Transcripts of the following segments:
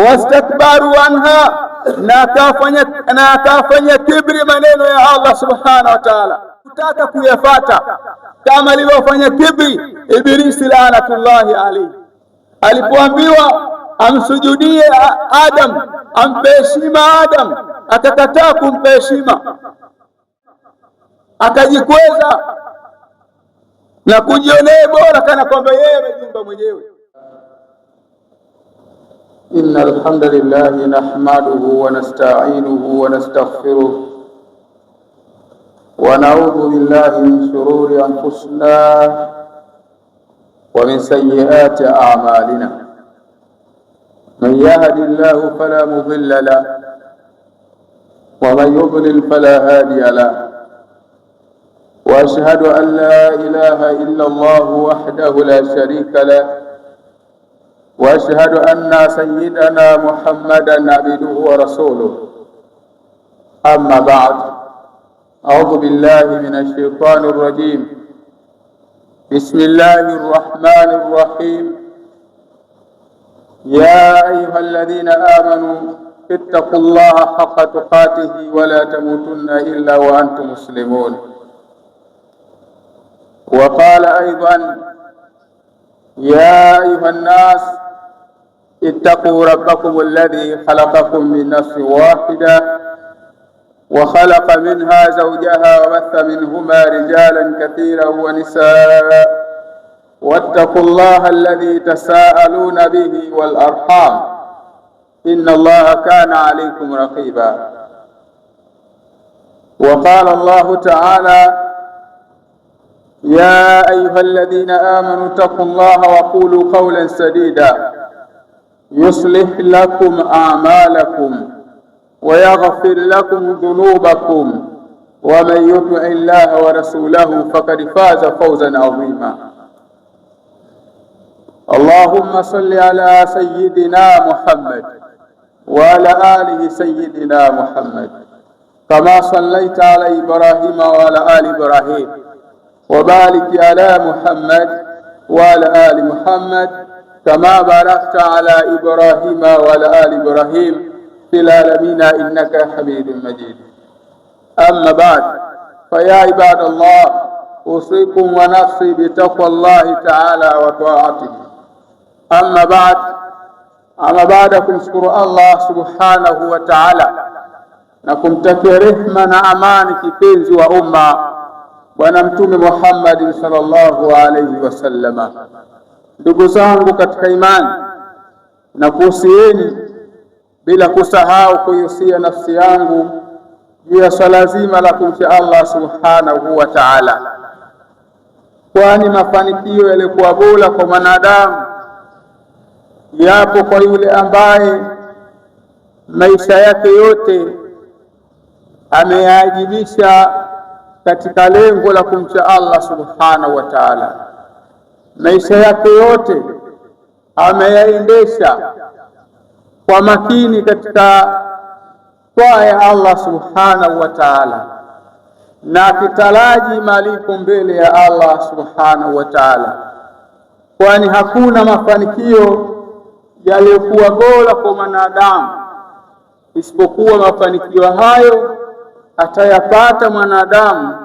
wastakbaru anha, na akafanya kibri maneno ya Allah subhanahu wa ta'ala, kutaka kuyafata kama alivyofanya kibri Ibilisi laanatullahi alayhi. Alipoambiwa amsujudie Adam, ampe heshima Adam, akakataa kumpa heshima, akajikweza na kujionea bora kana kwamba yeye amejiumba mwenyewe. Innal hamdalillah nahmaduhu wa nasta'inuhu wa nastaghfiruh wa na'udhu billahi min shururi anfusina wa min sayyiati a'malina. Man yahdihillahu fala mudilla lahu wa man yudlil fala hadiya lahu. وأشهد أن لا إله إلا الله وحده لا شريك له وأشهد أن سيدنا محمدا عبده ورسوله. أما بعد، أعوذ بالله من الشيطان الرجيم. بسم الله الرحمن الرحيم. يا أيها الذين آمنوا اتقوا الله حق تقاته ولا تموتن إلا وأنتم مسلمون. وقال أيضا: يا أيها الناس اتقوا ربكم الذي خلقكم من نفس واحدة وخلق منها زوجها وبث منهما رجالا كثيرا ونساء واتقوا الله الذي تساءلون به والأرحام إن الله كان عليكم رقيبا. وقال الله تعالى: يا أيها الذين آمنوا اتقوا الله وقولوا قولا سديدا يصلح لكم أعمالكم ويغفر لكم ذنوبكم ومن يطع الله ورسوله فقد فاز فوزا عظيما. اللهم صل على سيدنا محمد وعلى آله سيدنا محمد كما صليت على إبراهيم وعلى آل إبراهيم وبارك على محمد وعلى آل محمد كما باركت على إبراهيم وعلى آل إبراهيم في العالمين إنك حميد مجيد. أما بعد، فيا عباد الله، أوصيكم ونفسي بتقوى الله تعالى وطاعته. أما بعد kumshukuru Allah subhanahu wa ta'ala na kumtakia rehma na amani kipenzi wa umma Bwana Mtume Muhammad sallallahu alayhi wasallama. Ndugu zangu katika imani, na kuhusieni bila kusahau kuhusia nafsi yangu juu ya swala zima la kumcha Allah subhanahu wa ta'ala, kwani mafanikio yalikuwa bora kwa mwanadamu yapo kwa yule ambaye maisha yake yote ameyaajibisha katika lengo la kumcha Allah subhanahu wa ta'ala. Maisha yake yote ameyaendesha kwa makini katika taa ya Allah subhanahu wa ta'ala, na akitaraji malipo mbele ya Allah subhanahu wa ta'ala, kwani hakuna mafanikio yaliyokuwa bora kwa mwanadamu isipokuwa mafanikio hayo atayapata mwanadamu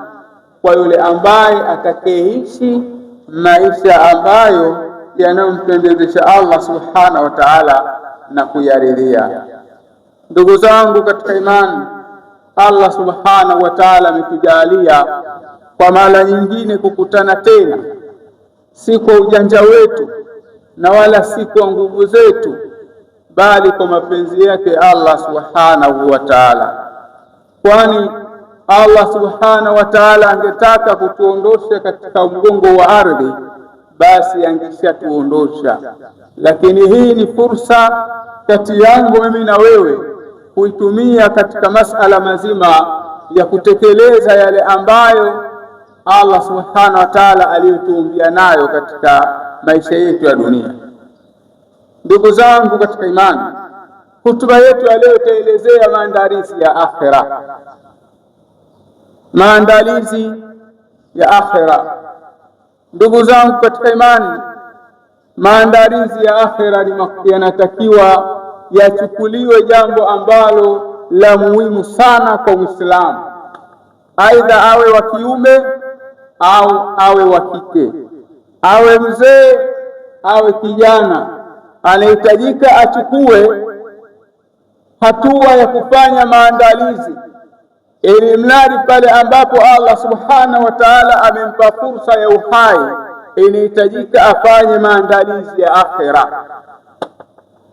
kwa yule ambaye atakayeishi maisha ambayo yanayompendezesha Allah subhanahu wa ta'ala na kuyaridhia. Ndugu zangu katika imani, Allah subhanahu wa ta'ala ametujalia kwa mara nyingine kukutana tena, si kwa ujanja wetu na wala si kwa nguvu zetu, bali kwa mapenzi yake Allah subhanahu wa ta'ala. Kwani Allah subhanahu wa ta'ala angetaka kutuondosha katika mgongo wa ardhi, basi angeshatuondosha. Lakini hii ni fursa kati yangu mimi na wewe kuitumia katika masala mazima ya kutekeleza yale ambayo Allah subhanahu wa ta'ala aliyotuumbia nayo katika maisha yetu ya dunia. Ndugu zangu katika imani, hutuba yetu ya leo itaelezea maandalizi ya akhira. Maandalizi ya akhira. Ndugu zangu katika imani, maandalizi ya akhira yanatakiwa yachukuliwe jambo ambalo la muhimu sana kwa Muislamu, aidha awe wa kiume au awe wa kike, awe mzee awe kijana, anahitajika achukue hatua ya kufanya maandalizi, ili mradi pale ambapo Allah subhanahu wa ta'ala amempa fursa ya uhai, inahitajika afanye maandalizi ya akhira.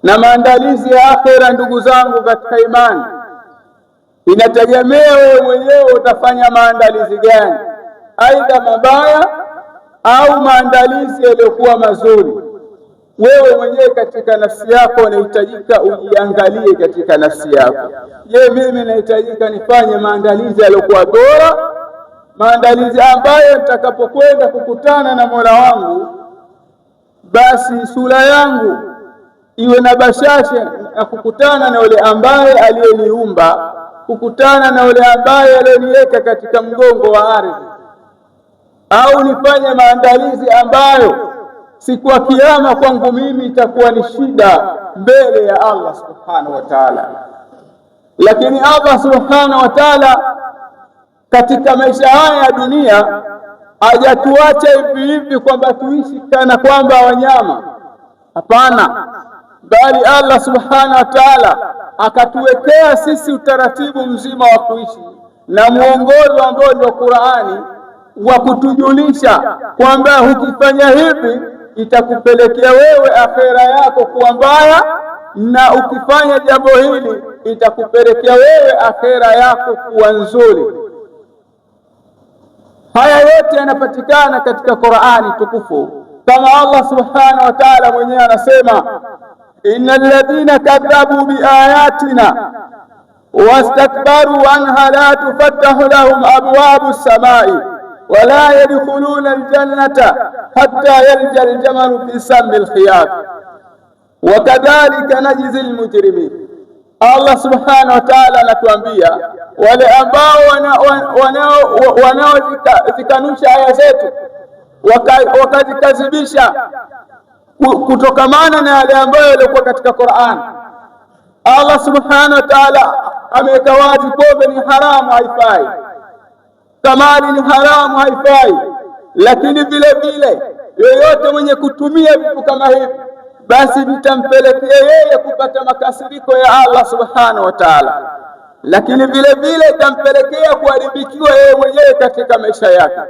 Na maandalizi ya akhira, ndugu zangu katika imani, inategemea wewe mwenyewe utafanya maandalizi gani, aidha mabaya au maandalizi yaliyokuwa mazuri. Wewe mwenyewe katika nafsi yako unahitajika ujiangalie katika nafsi yako. Je, mimi nahitajika nifanye maandalizi yaliyokuwa bora, maandalizi ambayo nitakapokwenda kukutana na Mola wangu, basi sura yangu iwe na bashasha na kukutana na yule ambaye aliyeniumba, kukutana na yule ambaye aliyeniweka katika mgongo wa ardhi, au nifanye maandalizi ambayo siku ya Kiyama kwangu mimi itakuwa ni shida mbele ya Allah subhanahu wa ta'ala. Lakini Allah subhanahu wa ta'ala katika maisha haya ya dunia hajatuacha hivi hivi kwamba tuishi kana kwamba wanyama. Hapana, bali Allah subhanahu wa ta'ala akatuwekea sisi utaratibu mzima wa kuishi na muongozo ambao ni wa Qur'ani, wa kutujulisha kwamba ukifanya hivi itakupelekea wewe akhera yako kuwa mbaya, na ukifanya jambo hili itakupelekea wewe akhera yako kuwa nzuri. Haya yote yanapatikana katika Qur'ani tukufu, kama Allah subhanahu wa ta'ala mwenyewe anasema, innal ladhina kadhabu biayatina wastakbaru anha la tufattahu lahum abwabu as-samai wala yadkhuluna aljannata hatta yalja aljamalu fi sammi alkhiyat wa kadhalika najzi almujrimin. Allah subhanahu wa ta'ala anatuambia wale ambao wanaozikanusha aya zetu wakazikadhibisha kutokamana na yale ambayo yalikuwa katika Qur'an. Allah subhanahu wa ta'ala ameweka wazi pombe ni haramu, haifai, kamari ni haramu, haifai, lakini vile vile yoyote mwenye kutumia vitu kama hivi basi vitampelekea yeye kupata makasiriko ya Allah subhanahu wa ta'ala, lakini vile vile itampelekea kuharibikiwa yeye mwenyewe katika maisha yake.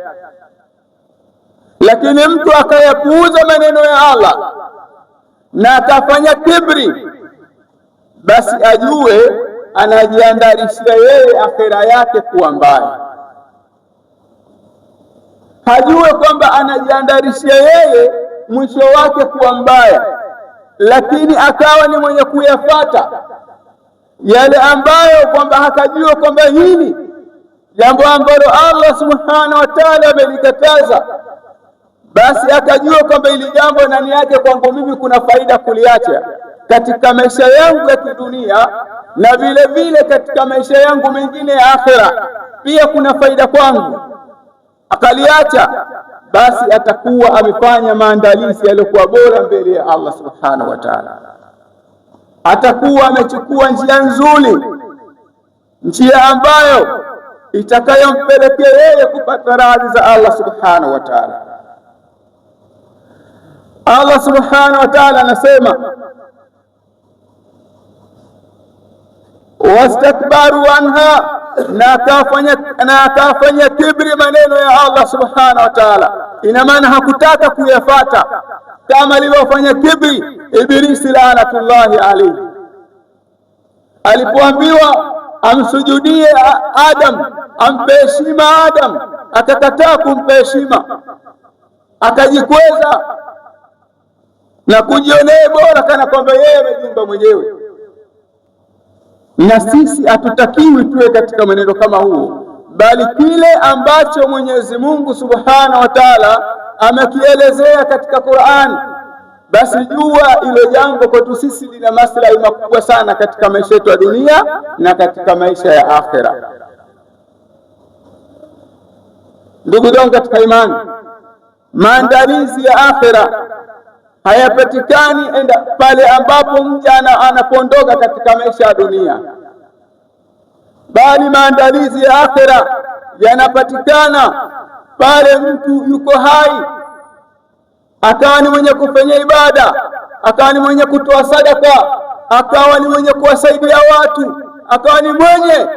Lakini mtu akayapuuza maneno ya Allah na akafanya kibri, basi ajue anajiandarishia yeye akhera yake kuwa mbaya. Hajue kwamba anajiandarishia yeye mwisho wake kuwa mbaya, lakini akawa ni mwenye kuyafata yale ambayo kwamba hakajua kwamba hili jambo ambalo Allah subhanahu wa ta'ala amelikataza, basi akajua kwamba hili jambo ndani yake kwangu mimi kuna faida kuliacha katika maisha yangu ya kidunia, na vile vile katika maisha yangu mengine ya akhera pia kuna faida kwangu, akaliacha, basi atakuwa amefanya maandalizi yaliyokuwa bora mbele ya Allah subhanahu wa ta'ala. Atakuwa amechukua njia nzuri, njia ambayo itakayompelekea yeye kupata radhi za Allah subhanahu wa ta'ala. Allah subhanahu wa ta'ala anasema, wastakbaru anha, na akafanya kibri maneno ya Allah subhanahu wa ta'ala. Ina maana hakutaka kuyafata kama alivyofanya kibri Ibilisi laanatullahi alayhi. Alipoambiwa amsujudie Adam, ampe heshima Adam, akakataa kumpa heshima, akajikweza na kujionea bora kana kwamba yeye amejiumba mwenyewe. Na sisi hatutakiwi tuwe katika maneno kama huo, bali kile ambacho Mwenyezi Mungu Subhanahu wa Ta'ala amekielezea katika Qur'an, basi jua ile jambo kwetu sisi lina maslahi makubwa sana katika maisha yetu ya dunia na katika maisha ya akhera. Ndugu zangu katika imani, maandalizi ya akhera hayapatikani pale ambapo mja anapoondoka katika maisha ya dunia, bali maandalizi ya akhera yanapatikana pale mtu yuko hai, akawa ni mwenye kufanya ibada, akawa ni mwenye kutoa sadaka, akawa ni mwenye kuwasaidia watu, akawa ni mwenye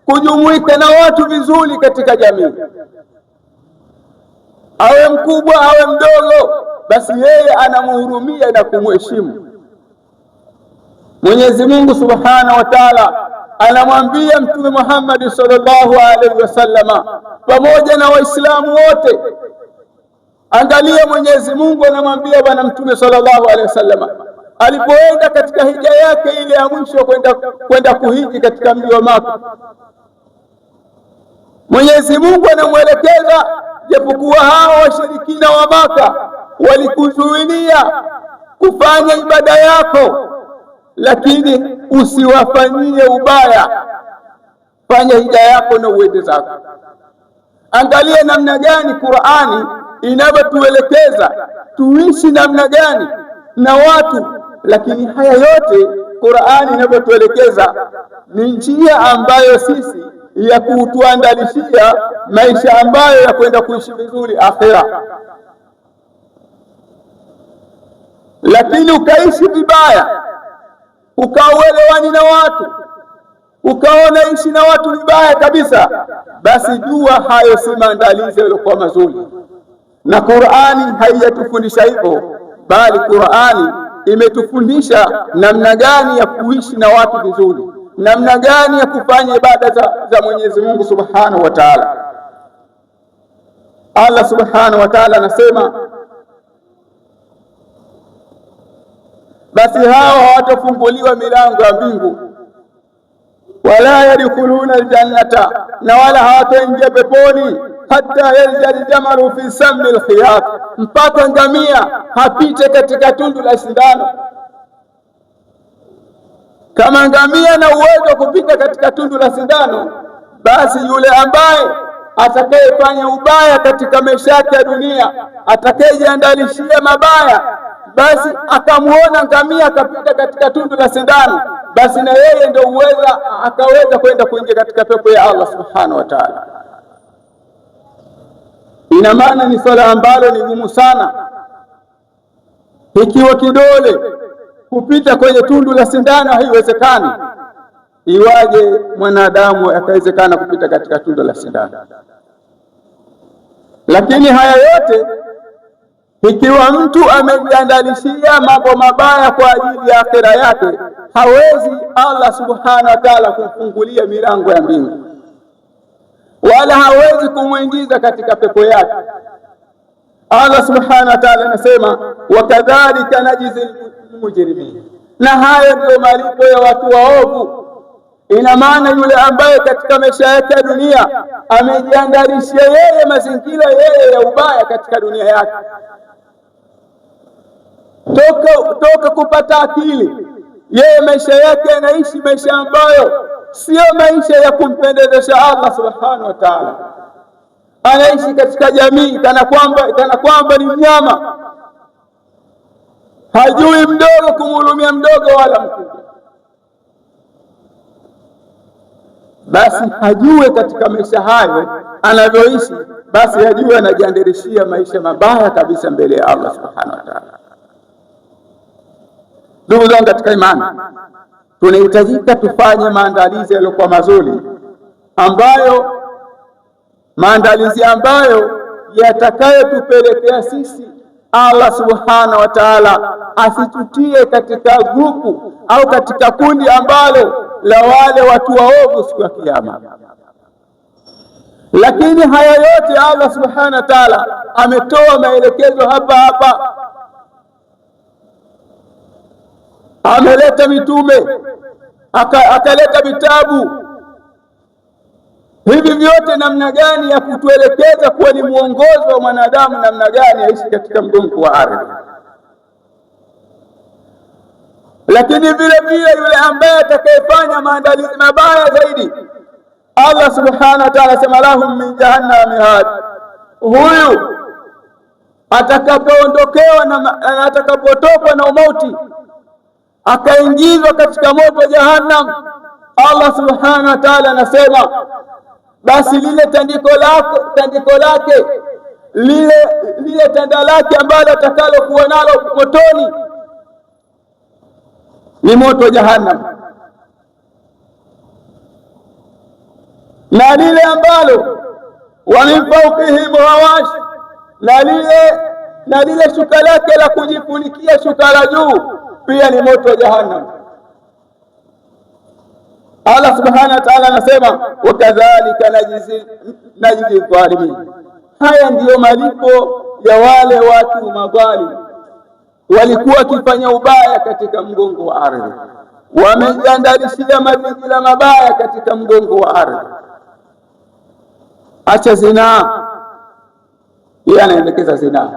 kujumuika na watu vizuri katika jamii, awe mkubwa awe mdogo, basi yeye anamhurumia na kumheshimu. Mwenyezi Mungu Subhanahu wa Ta'ala anamwambia Mtume Muhammad sallallahu alaihi wasallama pamoja na Waislamu wote. Angalia, Mwenyezi Mungu anamwambia bwana Mtume sallallahu alaihi wasallama alipoenda katika hija yake ile ya mwisho kwenda kuhiji katika mji wa Maka, Mwenyezi Mungu anamwelekeza, japokuwa hao washirikina wa Maka walikuzuilia kufanya ibada yako, lakini usiwafanyie ubaya, fanya hija yako na uende zako. Angalia namna gani Qur'ani inavyotuelekeza tuishi namna gani na watu, lakini haya yote Qur'ani inavyotuelekeza ni njia ambayo sisi ya kutuandalishia maisha ambayo ya kwenda kuishi vizuri akhera. Lakini ukaishi vibaya, ukauelewani na watu, ukaona ishi na watu vibaya kabisa, basi jua hayo si maandalizi yaliokuwa mazuri. Na Qur'ani haijatufundisha hivyo, bali Qur'ani imetufundisha namna gani ya kuishi na watu vizuri, namna gani ya kufanya ibada za Mwenyezi Mungu Subhanahu wa Ta'ala. Allah Subhanahu wa Ta'ala anasema, basi hao hawatafunguliwa milango ya mbingu, wala yadkhuluna aljannata, na wala hawataingia peponi, hata yarja aljamalu fi sammi alkhiyat, mpaka ngamia hapite katika tundu la sindano. Kama ngamia na uwezo kupita katika tundu la sindano, basi yule ambaye atakayefanya ubaya katika maisha yake ya dunia, atakayejiandalishia mabaya, basi akamuona ngamia akapita katika tundu la sindano, basi na yeye ndio akaweza kwenda kuingia katika pepo ya Allah Subhanahu wa Ta'ala. Ina maana ni swala ambalo ni gumu sana. Ikiwa kidole kupita kwenye tundu la sindano haiwezekani, iwaje mwanadamu akawezekana kupita katika tundu la sindano? Lakini haya yote, ikiwa mtu amejiandalishia mambo mabaya kwa ajili ya akhera yake, hawezi Allah Subhanahu wa Ta'ala kumfungulia milango ya mbingu, wala hawezi kumwingiza katika pepo yake. Allah Subhanahu wa Ta'ala anasema, wakadhalika najzil mujrimin, na hayo ndio malipo ya watu waovu. Ina maana yule ambaye katika maisha yake ya dunia amejiandalishia yeye mazingira yeye ya ubaya katika dunia yake, toka kupata akili, yeye maisha yake anaishi maisha ambayo sio maisha ya kumpendezesha Allah Subhanahu wa Ta'ala. Anaishi katika jamii kana kwamba ni mnyama, hajui mdogo kumhurumia mdogo wala mkubwa. Basi hajue katika maisha hayo anavyoishi, basi hajue anajiandirishia maisha mabaya kabisa mbele ya Allah Subhanahu wa Ta'ala. Ndugu zangu katika imani, tunahitajika tufanye maandalizi yaliyokuwa mazuri, maandalizi ambayo yatakayotupelekea sisi Allah Subhanahu wa Ta'ala asitutie katika grupu au katika kundi ambalo la wale watu waovu siku ya Kiyama. Lakini haya yote Allah Subhanahu wa Ta'ala ametoa maelekezo hapa. Ameleta mitume, akaleta vitabu. Hivi vyote namna gani ya kutuelekeza kuwa ni mwongozo wa mwanadamu namna gani aishi katika mgongo wa ardhi. Lakini vile vile yule ambaye atakayefanya maandalizi mabaya zaidi, Allah Subhanahu wa Ta'ala sema lahum min jahannam mihad, huyu atakapoondokewa na atakapotokwa na umauti akaingizwa katika moto wa Jahannam, Allah subhanahu wa ta'ala anasema basi lile tandiko lake lile tanda lake ambalo atakalokuwa nalo motoni ni moto wa Jahannam, na lile ambalo wa min fawqihim ghawash, na lile shuka lake la kujifunikia, shuka la juu pia ni moto wa Jahannam. Allah subhanahu wa ta'ala anasema wakadhalika najzi dhalimin, haya ndiyo malipo ya wale watu madhalim walikuwa wakifanya ubaya katika mgongo wa ardhi, wamejiandalishia mazingira mabaya katika mgongo wa ardhi. Acha zinaa, yeye anaendekeza zinaa.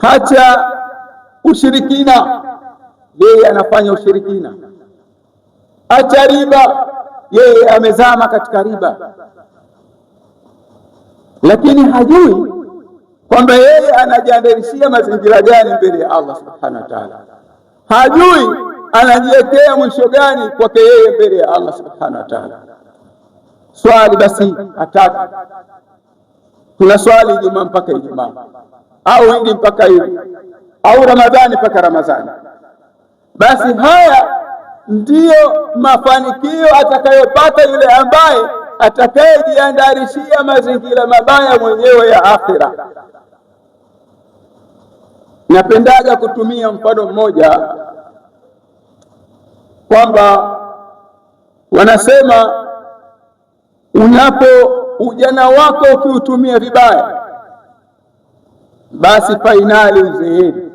Acha ushirikina, yeye anafanya ushirikina. Acha riba, yeye amezama katika riba, lakini hajui kwamba yeye anajiandarishia mazingira gani mbele ya Allah subhanahu wa ta'ala. Hajui anajiwekea mwisho gani kwake yeye mbele ya Allah subhanahu wa ta'ala. Swali basi hataki, tuna swali Ijumaa mpaka Ijumaa, au Idi mpaka Idi, au Ramadhani mpaka Ramadhani. Basi haya ndiyo mafanikio atakayopata yule ambaye atakayejiandarishia mazingira mabaya mwenyewe ya akhira. Napendaga kutumia mfano mmoja kwamba wanasema ujana wako ukiutumia vibaya, basi fainali uzeeni.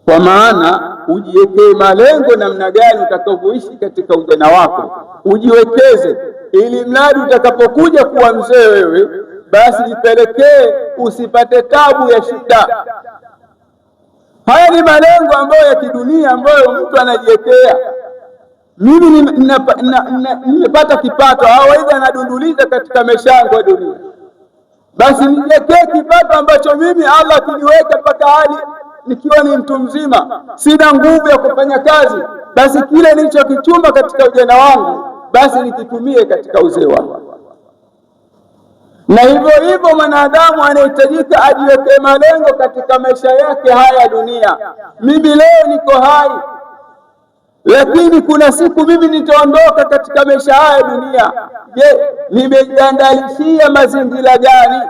Kwa maana ujiwekee malengo namna gani utakavyoishi katika ujana wako, ujiwekeze ili mradi utakapokuja kuwa mzee wewe, basi jipelekee usipate tabu ya shida. Haya ni malengo ambayo ya kidunia ambayo mtu anajiwekea. Mimi nimepata kipato, au aidha anadunduliza katika maisha yangu ya dunia, basi nijiwekee kipato ambacho mimi Allah akiniweka mpaka hadi nikiwa ni mtu mzima, sina nguvu ya kufanya kazi, basi kile nilichokichuma katika ujana wangu basi nikitumie katika uzee wangu. Na hivyo hivyo mwanadamu anahitajika ajiweke malengo katika maisha yake haya ya dunia. Mimi leo niko hai, lakini kuna siku mimi nitaondoka katika maisha haya ya dunia. Je, nimejiandalishia mazingira gani?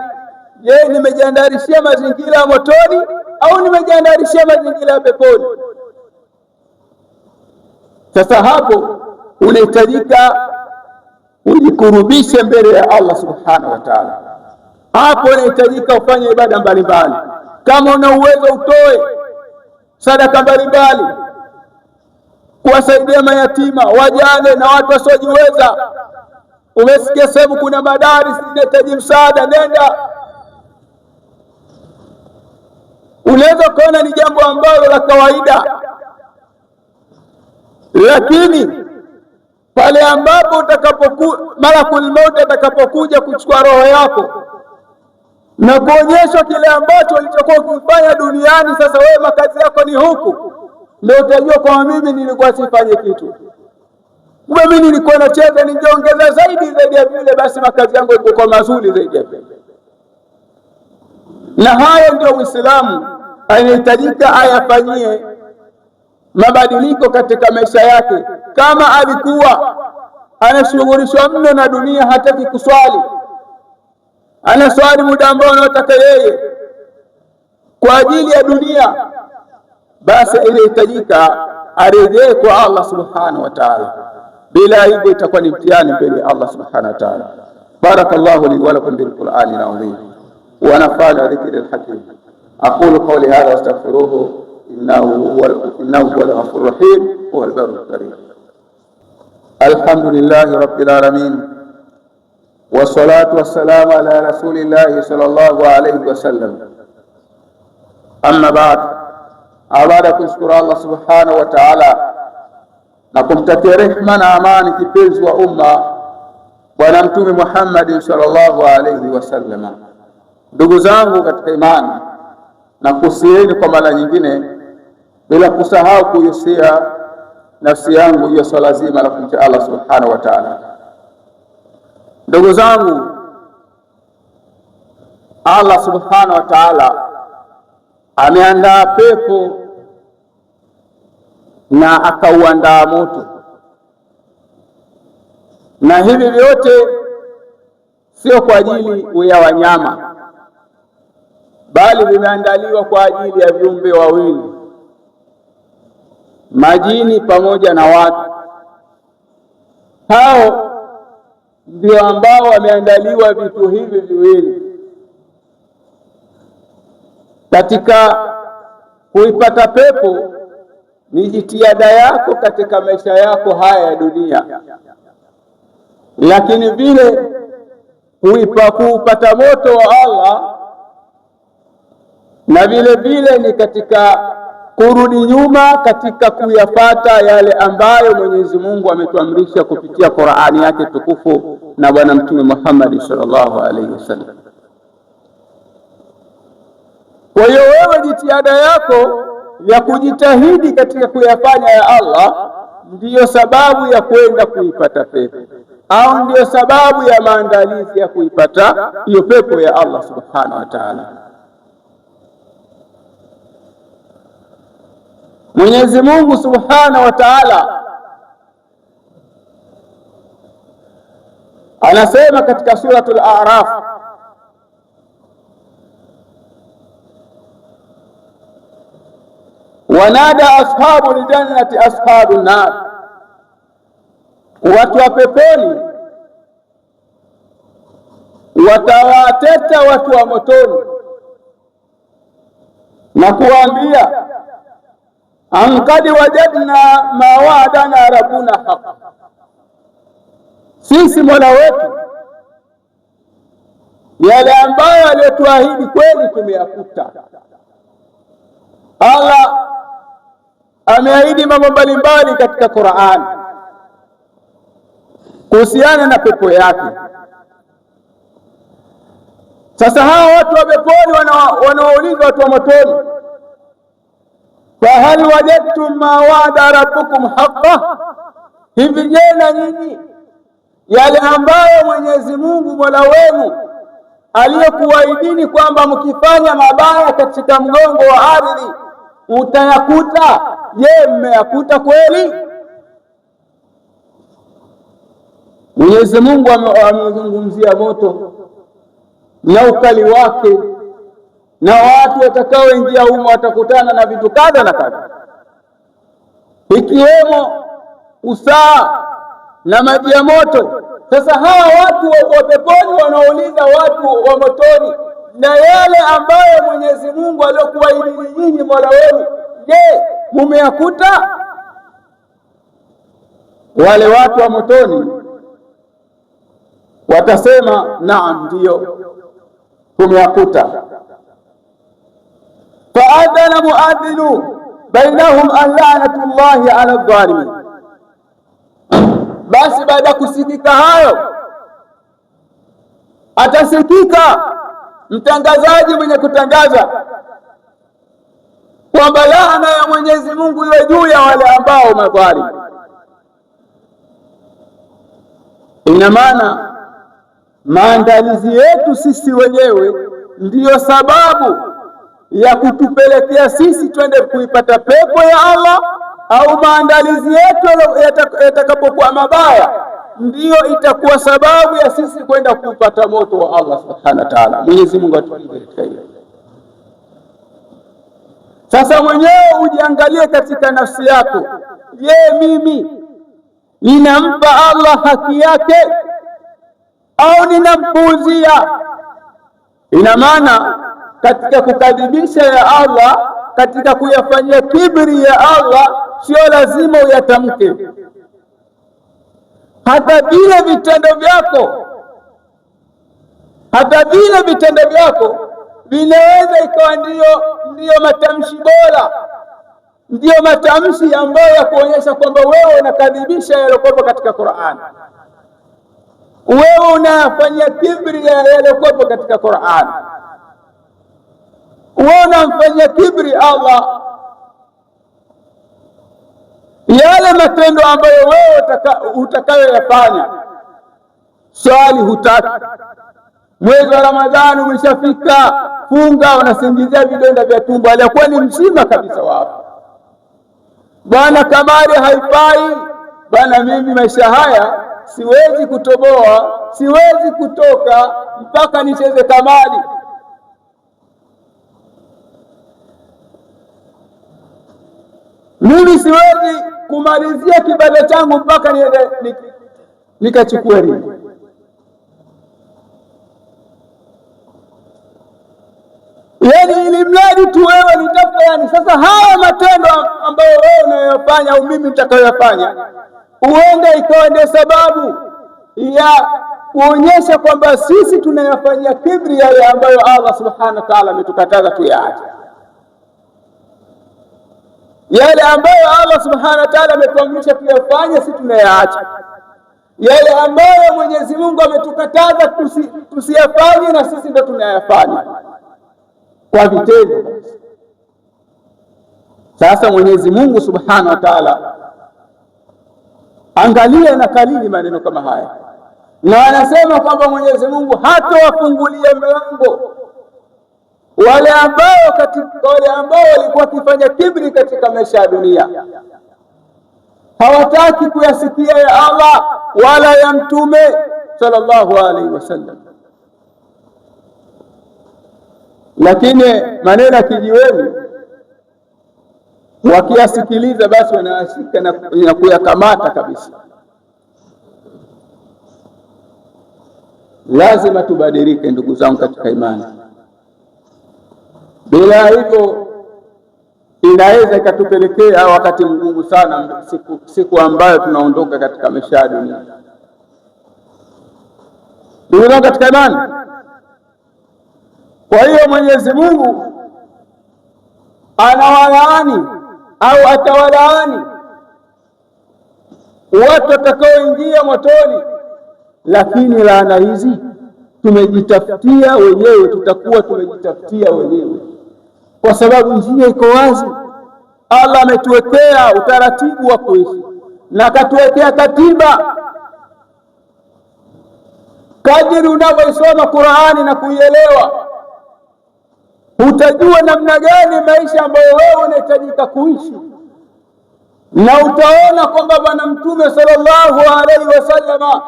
Je, nimejiandalishia mazingira ya motoni au nimejiandalishia mazingira ya peponi? Sasa hapo unahitajika ujikurubishe mbele ya Allah subhanahu wa ta'ala. Hapo unahitajika ufanye ibada mbalimbali. Kama una uwezo utoe sadaka mbalimbali, kuwasaidia mayatima, wajane na watu wasiojiweza. Umesikia sehemu kuna madaris inahitaji msaada, nenda. Unaweza kuona ni jambo ambalo la kawaida, lakini pale ambapo malakul maut atakapokuja kuchukua roho yako na kuonyeshwa kile ambacho ulichokuwa ukifanya duniani, sasa wewe makazi yako ni huku, ndio utajua kwa mimi nilikuwa sifanye kitu. Mimi nilikuwa nacheza, ningeongeza zaidi ya vile, basi makazi yangu yalikuwa mazuri zaidi ya vile. Na haya ndio Uislamu anahitajika ayafanyie mabadiliko katika maisha yake. Kama alikuwa anashughulishwa mno na dunia, hataki kuswali, anaswali muda ambao anataka yeye kwa ajili ya dunia, basi inahitajika arejee kwa Allah subhanahu wa ta'ala. Bila hivyo itakuwa ni mtihani mbele ya Allah subhanahu wa ta'ala. Barakallahu li wa lakum bil Qur'anil azim wa nafa'ana dhikril hakim. Aqulu qawli hadha wastaghfiruhu innahu huwal ghafurur rahim wal barrul karim. Alhamdulillahi rabbil alamin wassalatu wassalamu ala rasulillahi sallallahu alayhi wasallam. Amma ba'd, baada kushukuru Allah subhanahu wa ta'ala na kumtakia rehma na amani kipenzi wa umma Bwana Mtume Muhammad sallallahu alayhi wasallam. Ndugu zangu katika imani, na kuhusieni kwa mara nyingine, bila kusahau kuhusia nafsi yangu hiyo swala zima la kumcha Allah subhanahu wa ta'ala. Ndugu zangu, Allah subhanahu wa ta'ala ameandaa pepo na akauandaa moto, na hivi vyote sio kwa ajili ya wanyama, bali vimeandaliwa kwa ajili ya viumbe wawili, majini pamoja na watu. Hao ndio ambao wameandaliwa vitu hivi viwili. Katika kuipata pepo ni jitihada yako katika maisha yako haya ya dunia, lakini vile kuupata moto wa Allah na vile vile ni katika kurudi nyuma katika kuyapata yale ambayo Mwenyezi Mungu ametuamrisha kupitia Qur'ani yake tukufu na Bwana Mtume Muhammad sallallahu alaihi wasallam. Kwa hiyo wewe, jitihada yako ya kujitahidi katika kuyafanya ya Allah ndiyo sababu ya kwenda kuipata pepo, au ndiyo sababu ya maandalizi ya kuipata hiyo pepo ya Allah subhanahu wa ta'ala. Mwenyezi Mungu subhanahu wa ta'ala anasema katika suratul A'raf, wanada ashabul jannati ashabun nar, watu wa peponi watawateta watu wa motoni na kuambia, ankad wajadna ma wa'adana rabbuna haqq, sisi Mola wetu yale ambayo aliyotuahidi kweli tumeyakuta. Allah ameahidi mambo mbalimbali katika Qur'an kuhusiana na pepo yake. Sasa hawa watu wa peponi wanaouliza watu wa motoni, fahal wajadtum ma wa'ada rabbukum haqqan, hivi je, na nyinyi yale ambayo Mwenyezi Mungu Mola wenu aliyokuahidini kwamba mkifanya mabaya katika mgongo wa ardhi utayakuta, je, mmeyakuta kweli? Mwenyezi Mungu amezungumzia moto na ukali wake, na watu watakaoingia humo watakutana na vitu kadha na kadha, ikiwemo usaa na maji ya moto. Sasa hawa watu wa peponi wanauliza watu wa motoni, na yale ambayo Mwenyezi Mungu aliyokuahidi nyinyi Mola wenu, je, mumeyakuta? Wale watu wa motoni watasema naam, ndio tumeyakuta. Faadhana muadhinu bainahum an la'natullahi ala dhalimin, basi baada ya kusikika hayo atasikika mtangazaji mwenye kutangaza kwamba laana ya Mwenyezi Mungu iwe juu ya wale ambao madhalimu. Ina maana maandalizi yetu sisi wenyewe ndiyo sababu ya kutupelekea sisi twende kuipata pepo ya Allah, au maandalizi yetu yatakapokuwa mabaya ndiyo itakuwa sababu ya sisi kwenda kupata moto wa Allah subhanahu wa ta'ala. Mwenyezi Mungu atujalie katika hilo. Sasa mwenyewe ujiangalie katika nafsi yako, je, mimi ninampa Allah haki yake au ninampuuzia? Ina maana katika kukadhibisha ya Allah, katika kuyafanyia kibri ya Allah, sio lazima uyatamke. Hata vile vitendo vyako vinaweza ikawa ndiyo matamshi bora, ndiyo matamshi ambayo ya kuonyesha kwamba wewe unakadhibisha yaliyokuwa katika Qur'an, wewe unafanyia kibri yaliyokuwa katika Qur'an. uona mfanyia kibri Allah, yale matendo ambayo wewe utakayoyafanya. Swali hutaki, mwezi wa Ramadhani umeshafika, funga, unasingizia vidonda vya tumbo, alikuwa ni mzima kabisa wapo. Bwana kamari haifai bwana, mimi maisha haya siwezi kutoboa, siwezi kutoka mpaka nicheze kamari. Mimi siwezi kumalizia kibada changu mpaka niende nikachukue ringi. Yani ili mradi tu wewe nitafuta. Yani sasa haya matendo ambayo wewe unayofanya au mimi nitakayoyafanya, huenda ikawa ndio sababu ya kuonyesha kwamba sisi tunayafanyia kibri yale ambayo Allah subhanahu wa ta'ala ametukataza tuyaache. Yale ambayo Allah subhanahu wa ta'ala ametuamrisha tuyafanye, sisi tunayaacha. Yale ambayo Mwenyezi Mungu ametukataza tusiyafanye, na sisi ndio tunayafanya kwa vitendo. Sasa Mwenyezi Mungu subhanahu wa ta'ala, angalia na kalili maneno kama haya, na anasema kwamba Mwenyezi Mungu hatawafungulia mlango wale ambao walikuwa wakifanya kibri katika maisha ya dunia, hawataki kuyasikia ya Allah wala ya Mtume sallallahu alaihi wasallam. Lakini maneno kijiweni wakiyasikiliza, basi wanayashika na kuyakamata kabisa. Lazima tubadilike ndugu zangu katika imani, bila hivyo inaweza ikatupelekea wakati mgumu sana siku ambayo tunaondoka katika maisha ya dunia. Ndugu zangu katika imani, kwa hiyo Mwenyezi Mungu anawalaani au atawalaani watu watakaoingia motoni, lakini laana hizi tumejitafutia wenyewe, tutakuwa tumejitafutia wenyewe, kwa sababu njia iko wazi. Allah ametuwekea utaratibu wa kuishi na akatuwekea katiba. Kadiri unavyoisoma Qur'ani na kuielewa, utajua namna gani maisha ambayo wewe unahitajika kuishi, na utaona kwamba Bwana Mtume sallallahu alaihi wasallam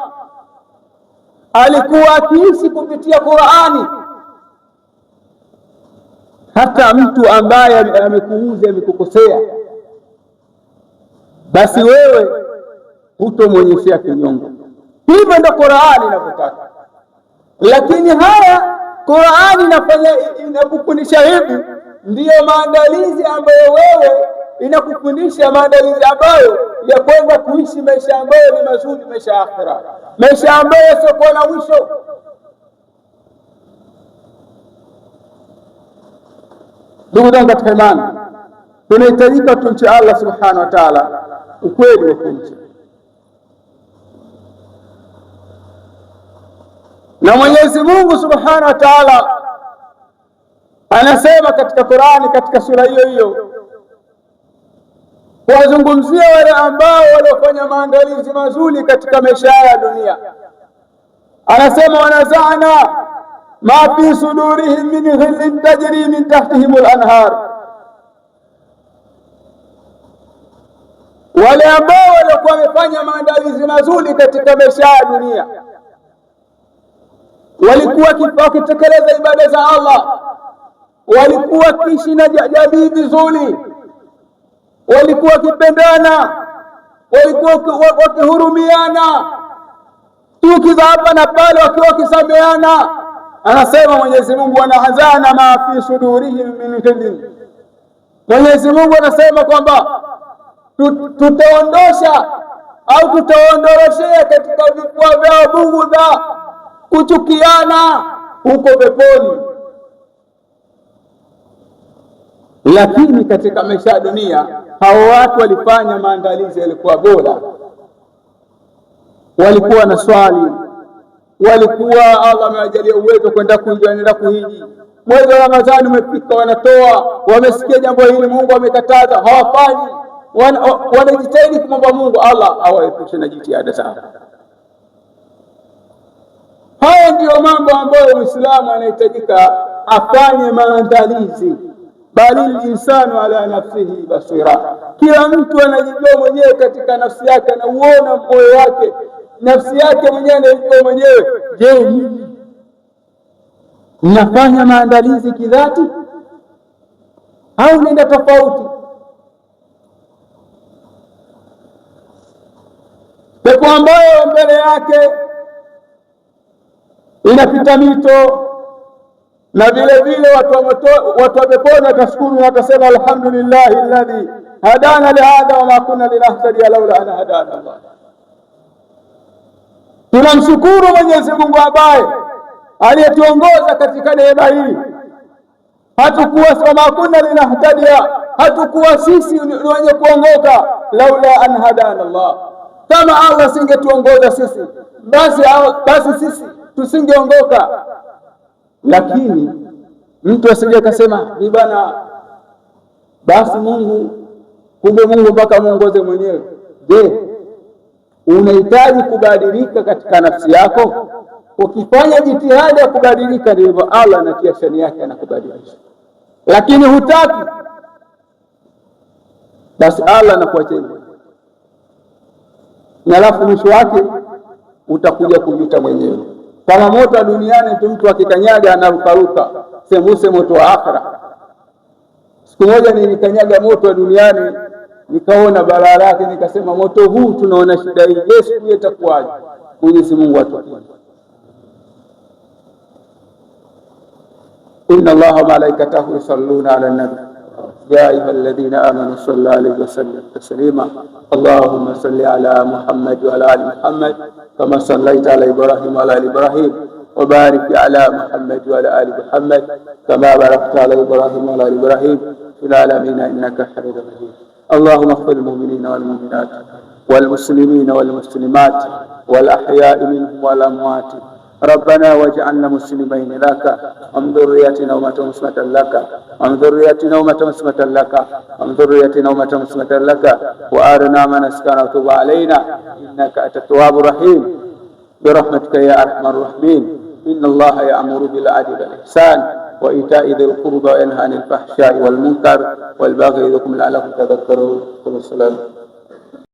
alikuwa akiishi kupitia Qur'ani. Hata mtu ambaye amekuuza, amekukosea, basi wewe hutomwonyeshea kinyongo. Hivyo ndio Qur'ani inavyotaka. Lakini haya Qur'ani inakufundisha hivi, ndiyo maandalizi ambayo wewe inakufundisha, maandalizi ambayo ya kwenda kuishi maisha ambayo ni mazuri, maisha ya akhera, maisha ambayo yasiokuwa na mwisho. Ndugu zangu katika imani, tunahitajika tumche Allah subhanahu wa ta'ala ukweli wa kumcha. Na Mwenyezi Mungu subhanahu wa ta'ala anasema katika Qur'ani, katika sura hiyo hiyo, kuwazungumzia wale ambao waliofanya maandalizi mazuri katika maisha ya dunia. Anasema wanazana ma fi sudurihim min ghillin tajri min tahtihim al-anhar, wale ambao walikuwa wamefanya maandalizi mazuri katika maisha ya dunia, walikuwa wakitekeleza ibada za Allah, walikuwa wakiishi na jamii vizuri, walikuwa wakipendana, walikuwa wakihurumiana, tukiza hapa na pale, wakiwa wakisameana. Anasema Mwenyezi Mungu, wanahazana ma fi sudurihim min ghillin. Mwenyezi Mungu anasema kwamba tutaondosha au tutaondoroshea katika vifua vyao bughudha, kuchukiana huko peponi. Lakini katika maisha ya dunia hao watu walifanya maandalizi yalikuwa bora, walikuwa na swali, walikuwa Allah amewajalia uwezo kwenda kuhiji, mwezi wa Ramadhani umefika, wanatoa, wamesikia jambo hili Mungu amekataza, hawafanyi, wanajitahidi kumwomba Mungu Allah awaepushe na jitihada zao. Haya ndiyo mambo ambayo Muislamu anahitajika afanye maandalizi. Bali insanu ala nafsihi basira, kila mtu anajijua mwenyewe katika nafsi yake, anauona moyo wake, nafsi yake mwenyewe anajijua mwenyewe. Je, mnafanya maandalizi kidhati au nenda tofauti? Pepo ambayo mbele yake inapita mito, na vile vile watu wa peponi watashukuru na watasema alhamdulillahi alladhi hadana lihadha wa ma kunna linahtadiya laula an hadana Allah. Tunamshukuru Mwenyezi Mungu ambaye aliyetuongoza katika neema hii. Hatukuwa ma kunna linahtadiya, hatukuwa sisi ni wenye kuongoka laula an hadana Allah. Kama Allah singetuongoza sisi basi sisi tusingeongoka. Lakini mtu asije kasema ni bana, basi Mungu, kumbe Mungu mpaka muongoze mwenyewe. Je, unahitaji kubadilika katika nafsi yako? Ukifanya jitihada ya kubadilika, ndivyo Allah anatia shani yake anakubadilisha. Lakini hutaki, basi Allah anakuachia, na alafu mwisho wake utakuja kujuta mwenyewe. Kama moto duniani tu, mtu akikanyaga anarukaruka, sembuse moto wa akhera. Siku moja nilikanyaga moto wa duniani, nikaona balaa lake, nikasema moto huu tunaona shida hii, Yesu ndiye itakuwaje? Mwenyezi Mungu atupe. Inna Allaha wa malaikatahu yusalluna ala nabi ya ayyuhalladhina amanu sallu alayhi wa sallimu taslima. Allahumma salli ala Muhammad wa ala ali Muhammad kama sallaita ala Ibrahim wa ala ali Ibrahim wa barik ala Muhammad wa ala ali Muhammad kama barakta ala Ibrahim wa ala ali Ibrahim fil alamin innaka Hamidum Majid. Allahumma ighfir lil mu'minina wal mu'minat wal muslimina wal muslimat wal ahya'i minhum wal amwat. ربنا واجعلنا مسلمين لك ومن ذريتنا أمة مسلمة لك ومن ذريتنا أمة مسلمة لك ومن ذريتنا أمة مسلمة لك وأرنا مناسكنا وتب علينا إنك أنت التواب الرحيم برحمتك يا أرحم الراحمين. إن الله يأمر بالعدل والإحسان وإيتاء ذي القربى وينهى عن الفحشاء والمنكر والبغي يعظكم لعلكم تذكرون.